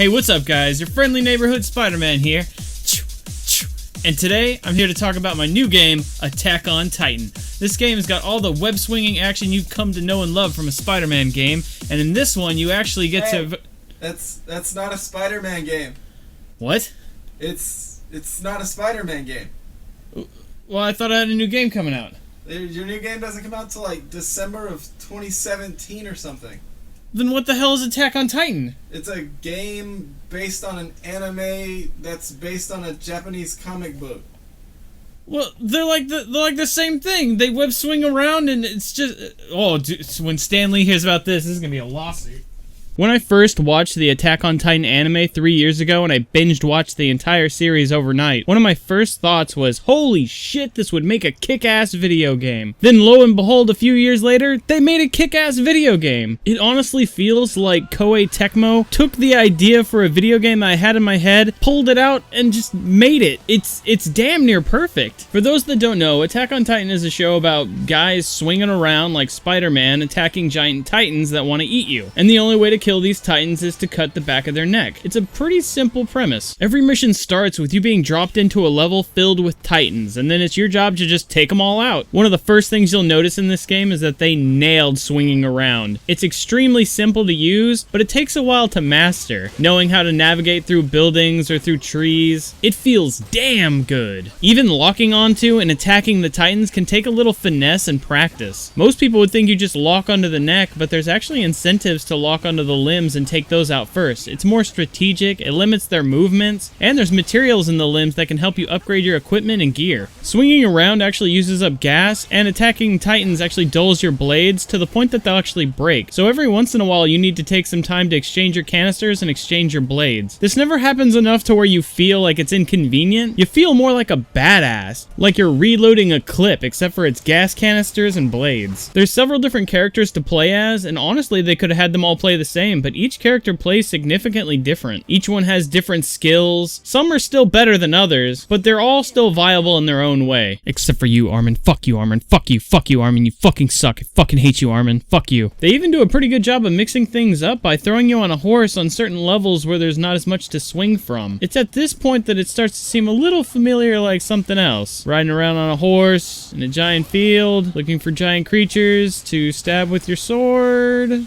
Hey, what's up guys? Your friendly neighborhood Spider-Man here. And today, I'm here to talk about my new game, Attack on Titan. This game has got all the web-swinging action you've come to know and love from a Spider-Man game, and in this one, you actually get to... That's not a Spider-Man game. What? It's not a Spider-Man game. Well, I thought I had a new game coming out. Your new game doesn't come out until like December of 2017 or something. Then what the hell is Attack on Titan? It's a game based on an anime that's based on a Japanese comic book. Well, they're like the same thing. They web swing around and it's just... Oh, dude, when Stan Lee hears about this is gonna be a lawsuit. When I first watched the Attack on Titan anime 3 years ago and I binged watched the entire series overnight, one of my first thoughts was, holy shit, this would make a kick-ass video game. Then lo and behold, a few years later, they made a kick-ass video game. It honestly feels like Koei Tecmo took the idea for a video game I had in my head, pulled it out, and just made it. It's damn near perfect. For those that don't know, Attack on Titan is a show about guys swinging around like Spider-Man attacking giant titans that want to eat you. And the only way to kill these titans is to cut the back of their neck. It's a pretty simple premise. Every mission starts with you being dropped into a level filled with titans, and then it's your job to just take them all out. One of the first things you'll notice in this game is that they nailed swinging around. It's extremely simple to use, but it takes a while to master. Knowing how to navigate through buildings or through trees, it feels damn good. Even locking onto and attacking the titans can take a little finesse and practice. Most people would think you just lock onto the neck, but there's actually incentives to lock onto the limbs and take those out first. It's more strategic, it limits their movements, and there's materials in the limbs that can help you upgrade your equipment and gear. Swinging around actually uses up gas, and attacking titans actually dulls your blades to the point that they'll actually break. So every once in a while you need to take some time to exchange your canisters and exchange your blades. This never happens enough to where you feel like it's inconvenient. You feel more like a badass, like you're reloading a clip except for its gas canisters and blades. There's several different characters to play as, and honestly they could have had them all play the same, but each character plays significantly different. Each one has different skills. Some are still better than others, but they're all still viable in their own way. Except for you, Armin. Fuck you, Armin. Fuck you, Armin. You fucking suck. I fucking hate you, Armin. Fuck you. They even do a pretty good job of mixing things up by throwing you on a horse on certain levels where there's not as much to swing from. It's at this point that it starts to seem a little familiar like something else. Riding around on a horse in a giant field, looking for giant creatures to stab with your sword.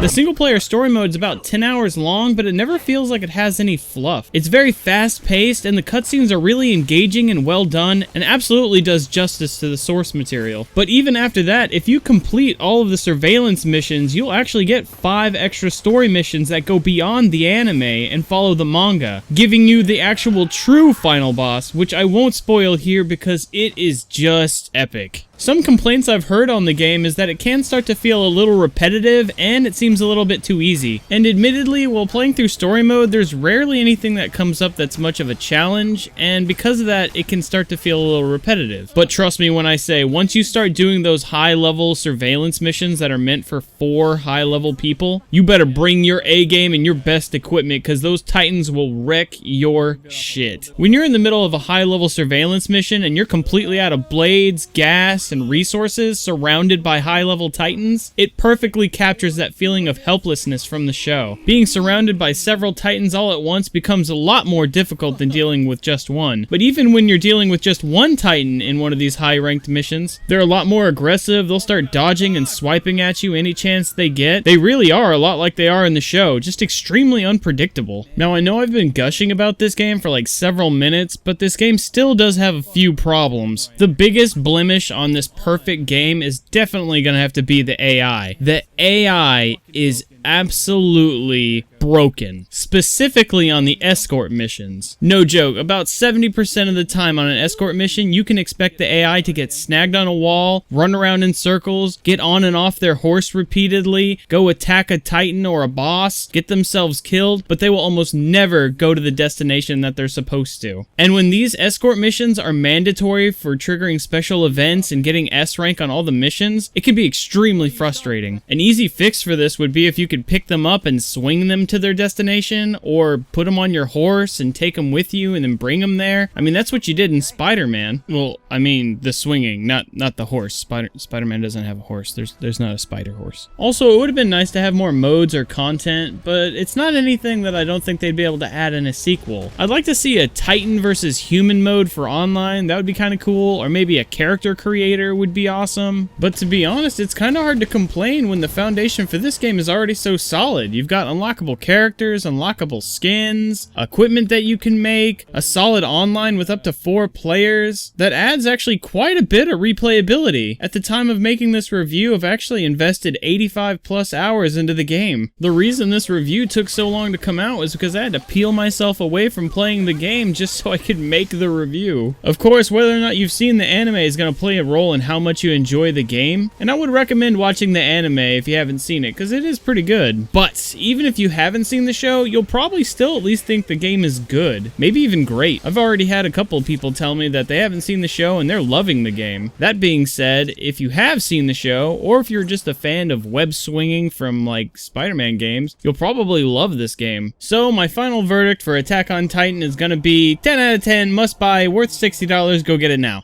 The single-player story mode is about 10 hours long, but it never feels like it has any fluff. It's very fast-paced, and the cutscenes are really engaging and well done, and absolutely does justice to the source material. But even after that, if you complete all of the surveillance missions, you'll actually get 5 extra story missions that go beyond the anime and follow the manga, giving you the actual true final boss, which I won't spoil here because it is just epic. Some complaints I've heard on the game is that it can start to feel a little repetitive and it seems a little bit too easy. And admittedly, while playing through story mode, there's rarely anything that comes up that's much of a challenge, and because of that, it can start to feel a little repetitive. But trust me when I say, once you start doing those high-level surveillance missions that are meant for 4 high-level people, you better bring your A-game and your best equipment because those titans will wreck your shit. When you're in the middle of a high-level surveillance mission and you're completely out of blades, gas, and resources surrounded by high-level titans, it perfectly captures that feeling of helplessness from the show. Being surrounded by several titans all at once becomes a lot more difficult than dealing with just one. But even when you're dealing with just one titan in one of these high-ranked missions, they're a lot more aggressive. They'll start dodging and swiping at you any chance they get. They really are a lot like they are in the show, just extremely unpredictable. Now I know I've been gushing about this game for like several minutes, but this game still does have a few problems. The biggest blemish on this perfect game is definitely gonna have to be the AI. The AI is absolutely broken, specifically on the escort missions. No joke, about 70% of the time on an escort mission, you can expect the AI to get snagged on a wall, run around in circles, get on and off their horse repeatedly, go attack a titan or a boss, get themselves killed, but they will almost never go to the destination that they're supposed to. And when these escort missions are mandatory for triggering special events and getting S rank on all the missions, it can be extremely frustrating. An easy fix for this would be if you could pick them up and swing them to their destination, or put them on your horse and take them with you and then bring them there. I mean, that's what you did in Spider-Man. Well, I mean, the swinging, not the horse. Spider-Man doesn't have a horse. There's not a spider horse. Also, it would have been nice to have more modes or content, but it's not anything that I don't think they'd be able to add in a sequel. I'd like to see a Titan versus human mode for online. That would be kind of cool. Or maybe a character creator would be awesome. But to be honest, it's kind of hard to complain when the foundation for this game is already so solid. You've got unlockable characters, unlockable skins, equipment that you can make, a solid online with up to 4 players. That adds actually quite a bit of replayability. At the time of making this review, I've actually invested 85 plus hours into the game. The reason this review took so long to come out was because I had to peel myself away from playing the game just so I could make the review. Of course, whether or not you've seen the anime is going to play a role in how much you enjoy the game, and I would recommend watching the anime if you haven't seen it, because it is pretty good. But even if you haven't seen the show, you'll probably still at least think the game is good, maybe even great. I've already had a couple of people tell me that they haven't seen the show and they're loving the game. That being said, if you have seen the show, or if you're just a fan of web swinging from like Spider-Man games, you'll probably love this game. So my final verdict for Attack on Titan is gonna be 10 out of 10, must buy, worth $60, go get it now.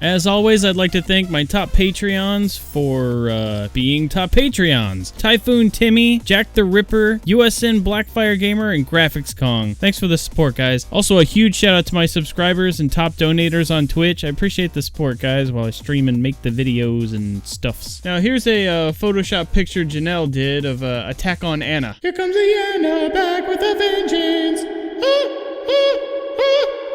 As always, I'd like to thank my top Patreons for being top Patreons. Typhoon Timmy, Jack the Ripper, USN Blackfire Gamer, and Graphics Kong. Thanks for the support, guys. Also, a huge shout out to my subscribers and top donators on Twitch. I appreciate the support, guys, while I stream and make the videos and stuffs. Now, here's a Photoshop picture Janelle did of Attack on Anna. Here comes the Anna back with a vengeance. Ah, ah, ah.